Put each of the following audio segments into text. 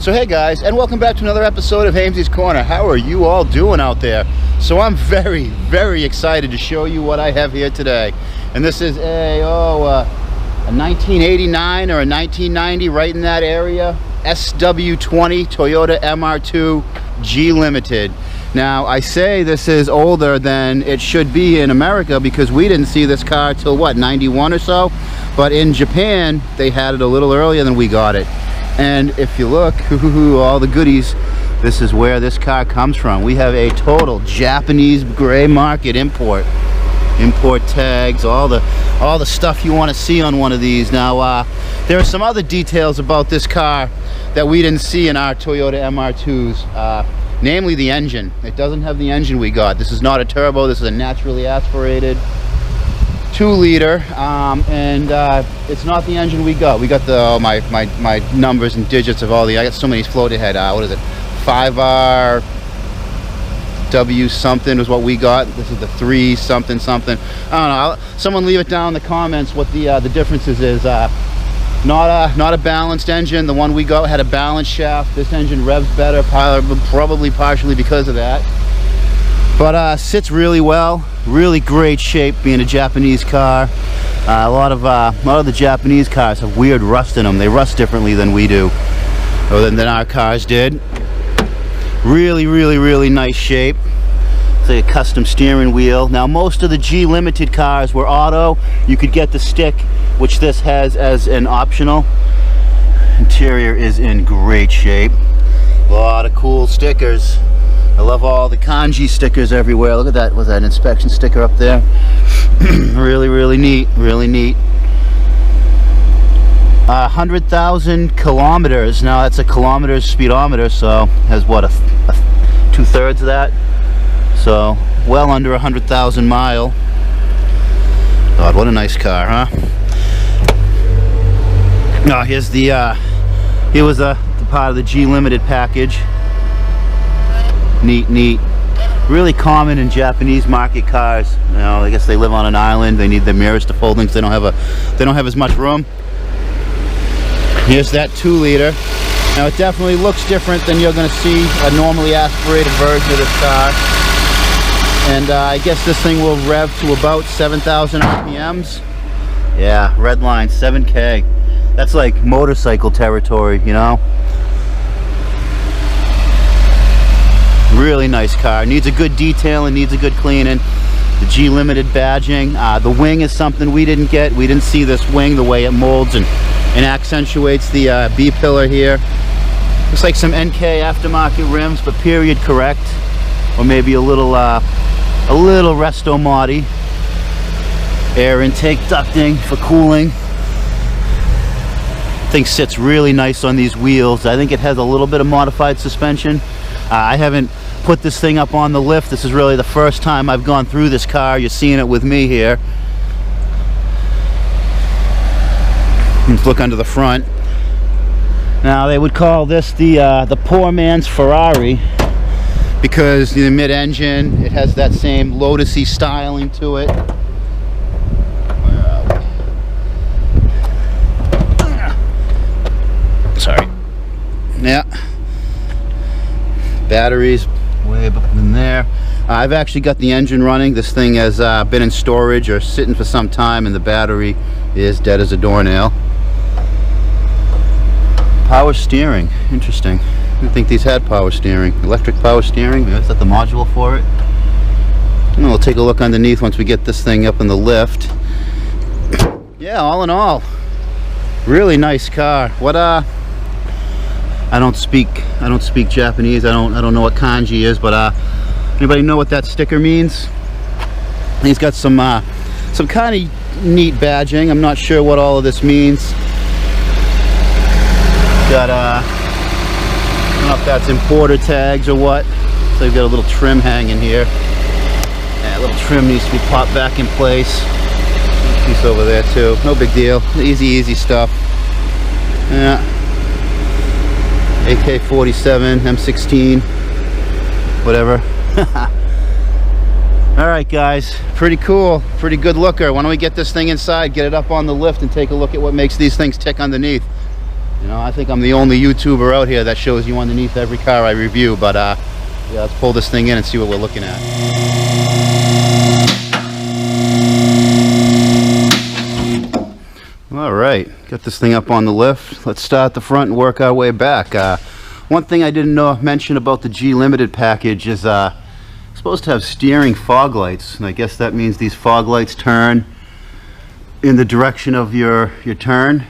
So hey guys, and welcome back to another episode of Amesie's Corner. How are you all doing out there? So I'm very excited to show you what I have here today. And this is a 1989 or a 1990, right in that area, SW20 Toyota MR2 G Limited. Now I say this is older than it should be in America because we didn't see this car till what, 91 or so? But in Japan they had it a little earlier than we got it. And if you look, all the goodies, this is where this car comes from. We have a total Japanese gray market import tags, all the stuff you want to see on one of these. Now there are some other details about this car that we didn't see in our Toyota MR2s, namely the engine. It doesn't have the engine we got. This is not a turbo, this is a naturally aspirated 2-liter, and it's not the engine we got. We got the my numbers and digits of all the, I got so many floated head. What is it, 5R W something was what we got. This is the 3 something. I don't know. Someone leave it down in the comments what the differences is. Not a balanced engine. The one we got had a balanced shaft. This engine revs better, probably partially because of that. But sits really well, really great shape being a Japanese car. A lot of the Japanese cars have weird rust in them. They rust differently than we do, or than our cars did. Really nice shape. It's like a custom steering wheel. Now most of the G Limited cars were auto. You could get the stick, which this has as an optional. Interior is in great shape. A lot of cool stickers. I love all the kanji stickers everywhere. Look at that. Was that an inspection sticker up there? really neat. 100,000 kilometers. Now that's a kilometers speedometer, so has what, a 2/3 of that? So well under 100,000 mile. God, what a nice car, huh? Now here's the here was the part of the G Limited package. Neat. Really common in Japanese market cars. You know, I guess they live on an island. They need their mirrors to fold things. They don't have as much room. Here's that 2-liter. Now it definitely looks different than you're going to see a normally aspirated version of this car. And I guess this thing will rev to about 7,000 RPMs. Yeah, red line, 7K. That's like motorcycle territory, you know. Really nice car. Needs a good detailing, needs a good cleaning. The G Limited badging. The wing is something we didn't get. We didn't see this wing, the way it molds and accentuates the B pillar here. Looks like some NK aftermarket rims, but period correct, or maybe a little resto modi. Air intake ducting for cooling. Thing sits really nice on these wheels. I think it has a little bit of modified suspension. I haven't put this thing up on the lift. This is really the first time I've gone through this car. You're seeing it with me here. Let's look under the front. Now they would call this the poor man's Ferrari because the mid-engine, it has that same Lotus-y styling to it. Sorry. Yeah. Batteries way up in there. I've actually got the engine running. This thing has been in storage or sitting for some time, and the battery is dead as a doornail. Power steering, interesting. I didn't think these had power steering. Electric power steering, maybe that's the module for it. And we'll take a look underneath once we get this thing up in the lift. Yeah, all in all, really nice car. What I don't speak Japanese. I don't know what kanji is, but anybody know what that sticker means? He's got some kind of neat badging. I'm not sure what all of this means. Got I don't know if that's importer tags or what. So you've got a little trim hanging here. Yeah, a little trim needs to be popped back in place. Piece over there too. No big deal. Easy stuff. Yeah. AK-47, M16, whatever. Alright guys, pretty cool, pretty good looker. Why don't we get this thing inside, get it up on the lift, and take a look at what makes these things tick underneath. You know, I think I'm the only YouTuber out here that shows you underneath every car I review, but yeah, let's pull this thing in and see what we're looking at. All right, got this thing up on the lift. Let's start at the front and work our way back. One thing I didn't mention about the G Limited package is it's supposed to have steering fog lights, and I guess that means these fog lights turn in the direction of your turn,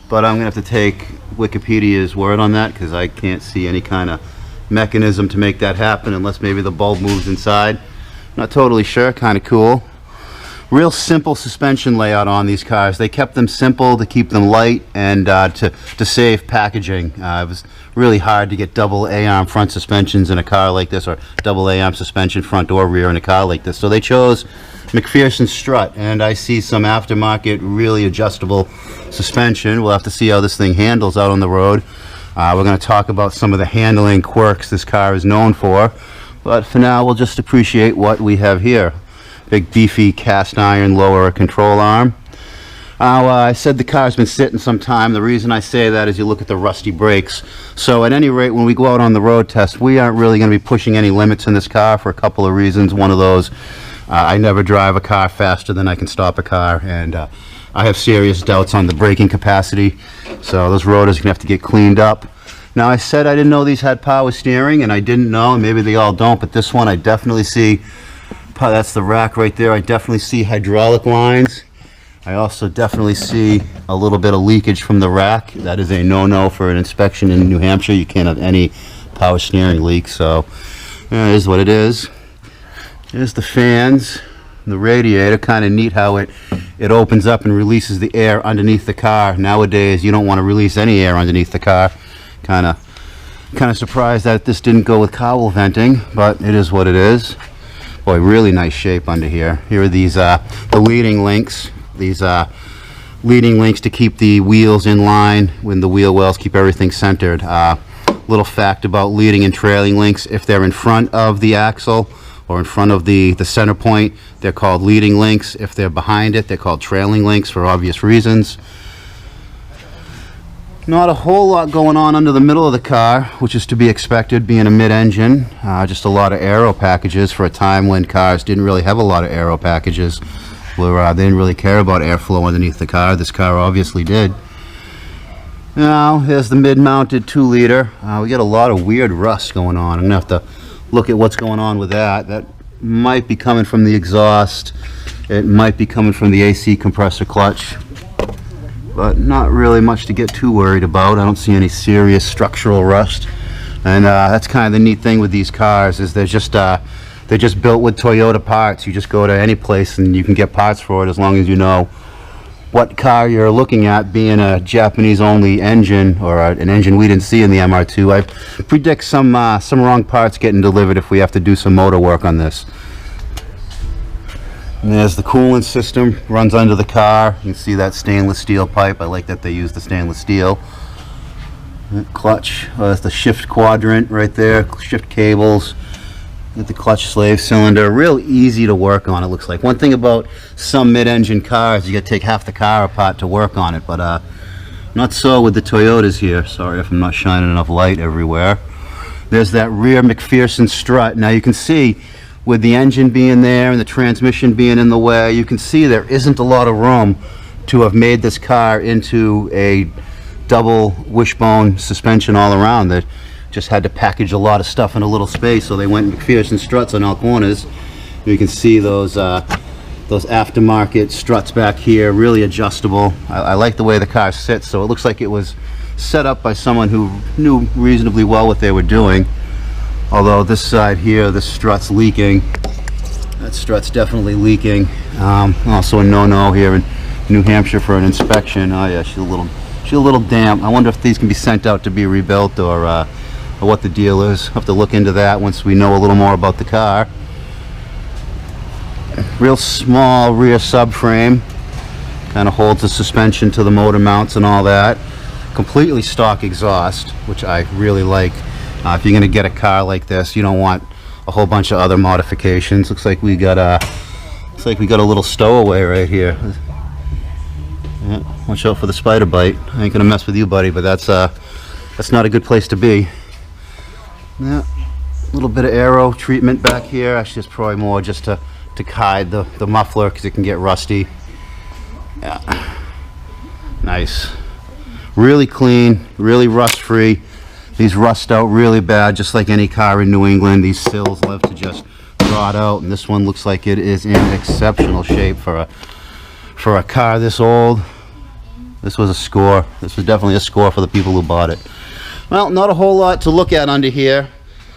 but I'm gonna have to take Wikipedia's word on that because I can't see any kind of mechanism to make that happen unless maybe the bulb moves inside. Not totally sure. Kind of cool. Real simple suspension layout on these cars. They kept them simple to keep them light and to save packaging. It was really hard to get double A-arm front suspensions in a car like this, or double A-arm suspension front or rear in a car like this. So they chose Mcpherson Strut, and I see some aftermarket really adjustable suspension. We'll have to see how this thing handles out on the road. We're going to talk about some of the handling quirks this car is known for, but for now we'll just appreciate what we have here. Big beefy cast iron lower control arm. I said the car's been sitting some time. The reason I say that is you look at the rusty brakes. So at any rate, when we go out on the road test, we aren't really going to be pushing any limits in this car for a couple of reasons. One of those, I never drive a car faster than I can stop a car, and I have serious doubts on the braking capacity. So those rotors are going to have to get cleaned up. Now, I said I didn't know these had power steering, and I didn't know, and maybe they all don't, but this one I definitely see. That's the rack right there. I definitely see hydraulic lines. I also definitely see a little bit of leakage from the rack. That is a no-no for an inspection in New Hampshire. You can't have any power steering leaks. So it is what it is. There's the fans, the radiator. Kind of neat how it opens up and releases the air underneath the car. Nowadays, you don't want to release any air underneath the car. Kind of surprised that this didn't go with cowl venting, but it is what it is. Boy, really nice shape under here. Here are these the leading links. These leading links to keep the wheels in line when the wheel wells, keep everything centered. Little fact about leading and trailing links: if they're in front of the axle or in front of the center point, they're called leading links. If they're behind it, they're called trailing links for obvious reasons. Not a whole lot going on under the middle of the car, which is to be expected being a mid-engine. Just a lot of aero packages for a time when cars didn't really have a lot of aero packages, where they didn't really care about airflow underneath the car. This car obviously did. Now, here's the mid-mounted 2-liter. We got a lot of weird rust going on. I'm going to have to look at what's going on with that. That might be coming from the exhaust. It might be coming from the AC compressor clutch. But not really much to get too worried about. I don't see any serious structural rust, and that's kind of the neat thing with these cars is they're just built with Toyota parts. You just go to any place and you can get parts for it as long as you know what car you're looking at. Being a Japanese-only engine, or an engine we didn't see in the MR2, I predict some wrong parts getting delivered if we have to do some motor work on this. And there's the coolant system, runs under the car. You can see that stainless steel pipe. I like that they use the stainless steel. Clutch, that's the shift quadrant right there, shift cables. Get the clutch slave cylinder, real easy to work on, it looks like. One thing about some mid-engine cars, you gotta take half the car apart to work on it, but not so with the Toyotas here. Sorry if I'm not shining enough light everywhere. There's that rear Mcpherson strut. Now you can see, with the engine being there and the transmission being in the way, you can see there isn't a lot of room to have made this car into a double wishbone suspension all around. That just had to package a lot of stuff in a little space, so they went Mcpherson struts on all corners. You can see those aftermarket struts back here, really adjustable. I like the way the car sits, so it looks like it was set up by someone who knew reasonably well what they were doing. Although this side here, this strut's leaking. That strut's definitely leaking. Also a no-no here in New Hampshire for an inspection. Oh yeah, she's a little damp. I wonder if these can be sent out to be rebuilt, or what the deal is. I'll have to look into that once we know a little more about the car. Real small rear subframe. Kind of holds the suspension to the motor mounts and all that. Completely stock exhaust, which I really like. If you're going to get a car like this, you don't want a whole bunch of other modifications. Looks like we got a little stowaway right here. Yeah, watch out for the spider bite. I ain't gonna mess with you, buddy, but that's not a good place to be. Yeah, a little bit of aero treatment back here. Actually, it's probably more just to hide the muffler because it can get rusty. Yeah, nice. Really clean, really rust free. These rust out really bad, just like any car in New England. These sills love to just rot out, and this one looks like it is in exceptional shape for a car this old. This was a score. This was definitely a score for the people who bought it. Well, not a whole lot to look at under here,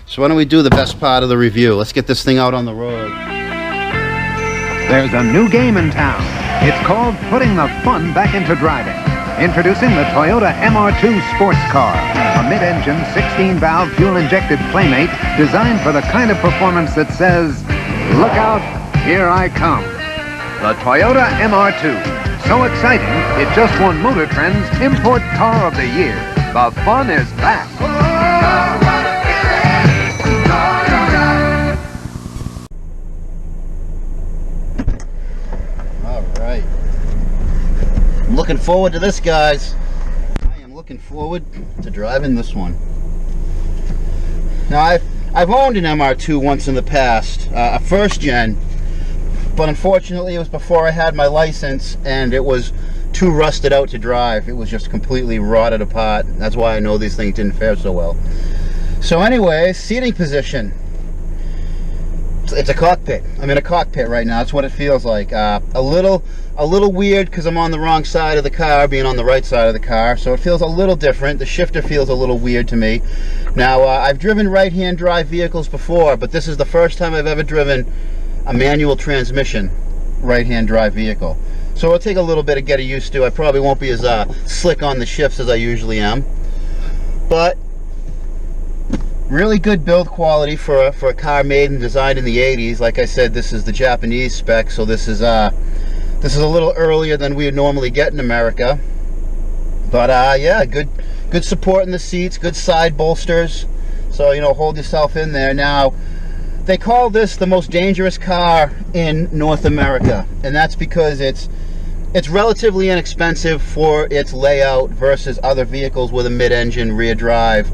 so why don't we do the best part of the review. Let's get this thing out on the road. There's a new game in town. It's called putting the fun back into driving. Introducing the Toyota MR2 sports car, a mid-engine 16-valve fuel-injected Playmate designed for the kind of performance that says, "Look out, here I come." The Toyota MR2. So exciting, it just won Motor Trend's Import Car of the Year. The fun is back. All right. I'm looking forward to this, guys. I am looking forward to driving this one. Now, I've owned an MR2 once in the past, a first gen. But unfortunately, it was before I had my license, and it was too rusted out to drive. It was just completely rotted apart. That's why I know these things didn't fare so well. So anyway, seating position. It's a cockpit. I'm in a cockpit right now. That's what it feels like. A little weird because I'm on the wrong side of the car, being on the right side of the car. So it feels a little different. The shifter feels a little weird to me. Now, I've driven right-hand drive vehicles before, but this is the first time I've ever driven a manual transmission right-hand drive vehicle. So it'll take a little bit to get used to. I probably won't be as slick on the shifts as I usually am. But really good build quality for a car made and designed in the 80s. Like I said, this is the Japanese spec, so this is a little earlier than we would normally get in America. But yeah, good support in the seats, good side bolsters. So, you know, hold yourself in there. Now, they call this the most dangerous car in North America, and that's because it's relatively inexpensive for its layout versus other vehicles with a mid-engine rear drive,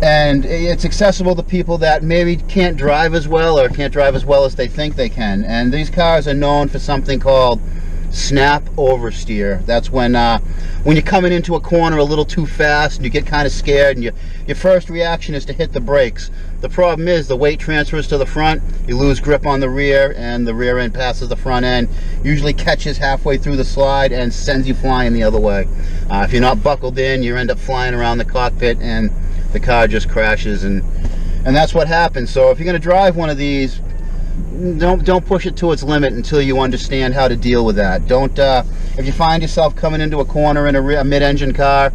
and it's accessible to people that maybe can't drive as well or can't drive as well as they think they can. And these cars are known for something called snap oversteer. That's when you're coming into a corner a little too fast and you get kind of scared, and your first reaction is to hit the brakes. The problem is the weight transfers to the front, you lose grip on the rear, and the rear end passes the front end, usually catches halfway through the slide and sends you flying the other way. If you're not buckled in, you end up flying around the cockpit and the car just crashes, and that's what happens. So if you're going to drive one of these, don't push it to its limit until you understand how to deal with that. Don't if you find yourself coming into a corner in a mid-engine car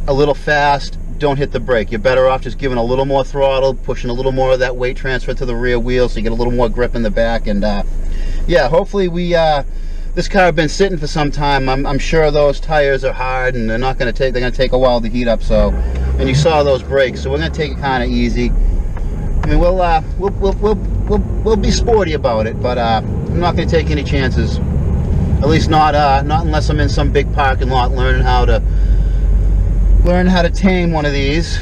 a little fast, don't hit the brake. You're better off just giving a little more throttle, pushing a little more of that weight transfer to the rear wheel so you get a little more grip in the back. And yeah, hopefully this car has been sitting for some time. I'm sure those tires are hard, and they're going to take a while to heat up. So, and you saw those brakes, so we're going to take it kind of easy. I mean, we'll be sporty about it, but I'm not going to take any chances. At least not unless I'm in some big parking lot learning how to tame one of these.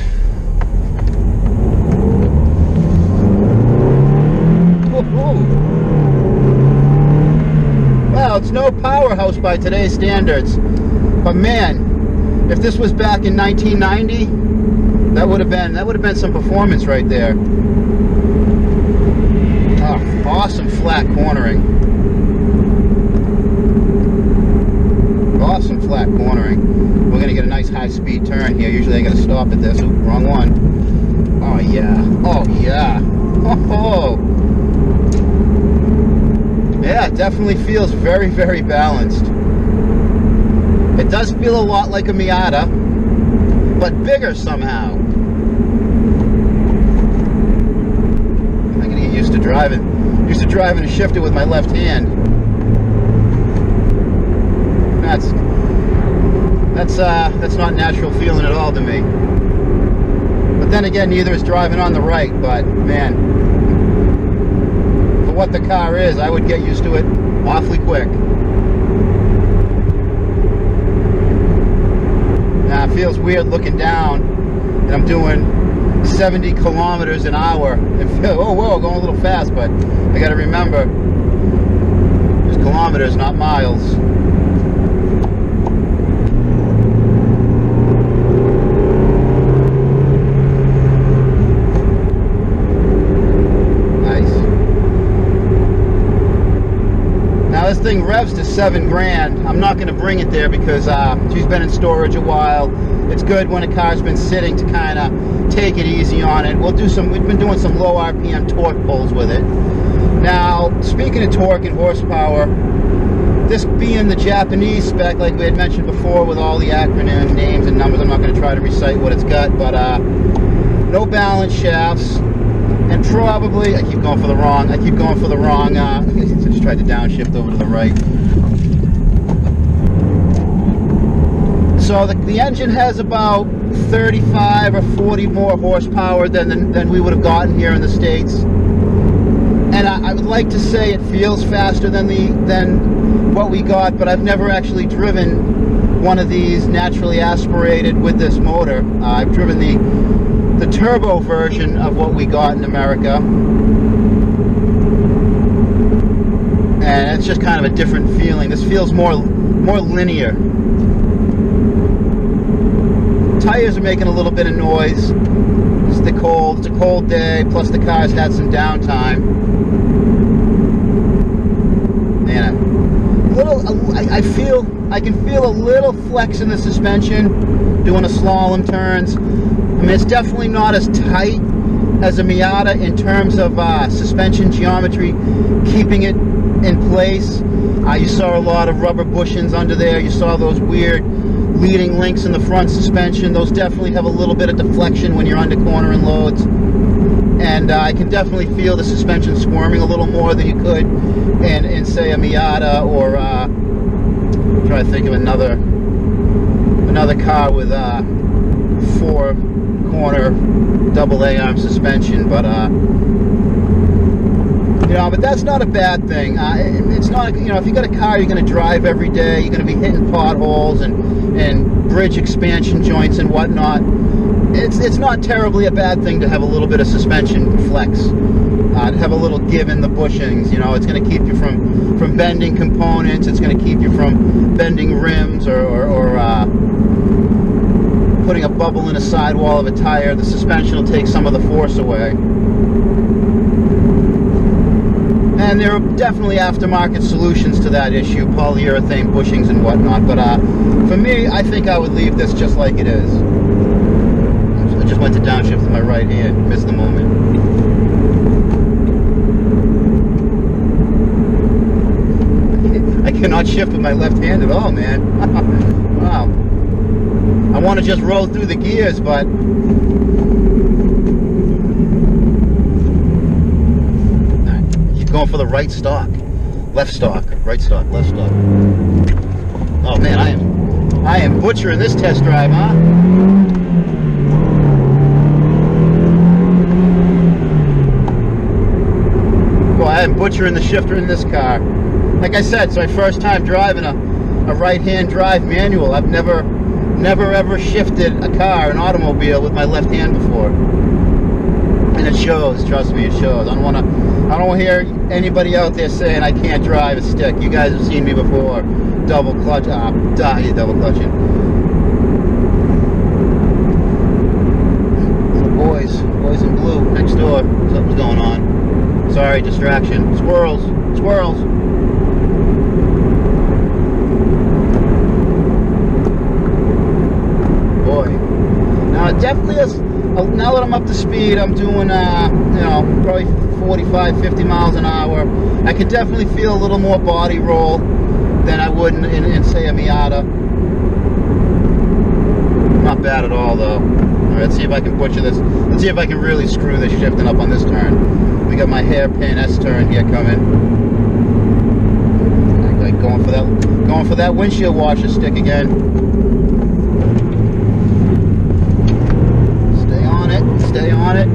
Well, it's no powerhouse by today's standards, but man, if this was back in 1990, that would have been some performance right there. Oh, awesome flat cornering. Awesome flat cornering. We're gonna get a nice high-speed turn here. Usually I gotta stop at this. Ooh, wrong one. Oh yeah. Oh yeah. Oh. Yeah, it definitely feels very, very balanced. It does feel a lot like a Miata, but bigger somehow. I'm gonna get used to driving. Used to driving a shifter with my left hand. That's not natural feeling at all to me. But then again, neither is driving on the right. But man, for what the car is, I would get used to it awfully quick. weird looking down, and I'm doing 70 kilometers an hour and feel, oh whoa, going a little fast, but I got to remember, it's kilometers, not miles. This thing revs to 7 grand. I'm not going to bring it there because she's been in storage a while. It's good when a car's been sitting to kind of take it easy on it. We've been doing some low RPM torque pulls with it. Now, speaking of torque and horsepower, this being the Japanese spec, like we had mentioned before, with all the acronym names and numbers, I'm not going to try to recite what it's got, but no balance shafts. And probably, I keep going for the wrong, I just tried to downshift over to the right. So the engine has about 35 or 40 more horsepower than we would have gotten here in the States. And I would like to say it feels faster than what we got, but I've never actually driven one of these naturally aspirated with this motor. I've driven the turbo version of what we got in America, and it's just kind of a different feeling. This feels more linear. Tires are making a little bit of noise. It's a cold day, plus the car's had some downtime. And I can feel a little flex in the suspension doing a slalom turns. I mean, it's definitely not as tight as a Miata in terms of suspension geometry, keeping it in place. You saw a lot of rubber bushings under there. You saw those weird leading links in the front suspension. Those definitely have a little bit of deflection when you're under cornering loads. And I can definitely feel the suspension squirming a little more than you could in say, a Miata, or try to think of another car with 4-corner double A-arm suspension, but but that's not a bad thing. It's not, if you got a car you're going to drive every day, you're going to be hitting potholes and bridge expansion joints and whatnot. It's not terribly a bad thing to have a little bit of suspension flex, to have a little give in the bushings. It's going to keep you from bending components. It's going to keep you from bending rims or putting a bubble in a sidewall of a tire. The suspension will take some of the force away. And there are definitely aftermarket solutions to that issue, polyurethane bushings and whatnot. But for me, I think I would leave this just like it is. I just went to downshift with my right hand, missed the moment. I cannot shift with my left hand at all, man. Wow. I want to just roll through the gears, but keep going for the right stalk, left stalk, right stalk, left stalk. Oh man, I am butchering this test drive, huh? Boy, I am butchering the shifter in this car. Like I said, it's my first time driving a right-hand drive manual. I've never ever shifted a car, an automobile, with my left hand before, and it shows. Trust me, it shows. I don't want to hear anybody out there saying I can't drive a stick. You guys have seen me before. Double clutch, you're double clutching. Little boys in blue next door. Something's going on. Sorry, distraction. Squirrels. Now it definitely is. Now that I'm up to speed, I'm doing probably 45, 50 miles an hour. I can definitely feel a little more body roll than I would in say a Miata. Not bad at all though. All right, let's see if I can butcher this. Let's see if I can really screw this shifting up on this turn. We got my hairpin S-turn here coming. Like going for that windshield washer stick again. Stay on it.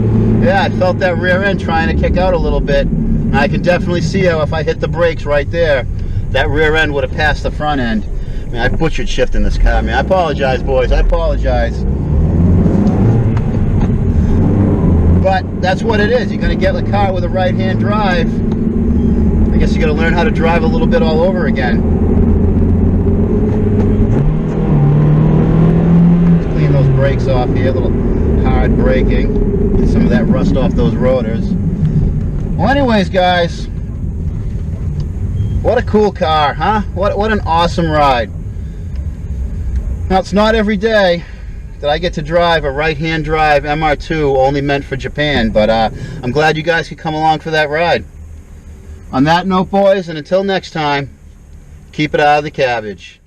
Yeah, I felt that rear end trying to kick out a little bit. I can definitely see how if I hit the brakes right there, that rear end would have passed the front end. Man, I butchered shifting this car, man. I apologize, boys. I apologize. But that's what it is. You're going to get a car with a right-hand drive. I guess you got to learn how to drive a little bit all over again. Let's clean those brakes off here. A little hard braking. Get some of that rust off those rotors. Well, anyways, guys, what a cool car, huh? What an awesome ride. Now, it's not every day that I get to drive a right-hand drive MR2 only meant for Japan, but I'm glad you guys could come along for that ride. On that note, boys, and until next time, keep it out of the cabbage.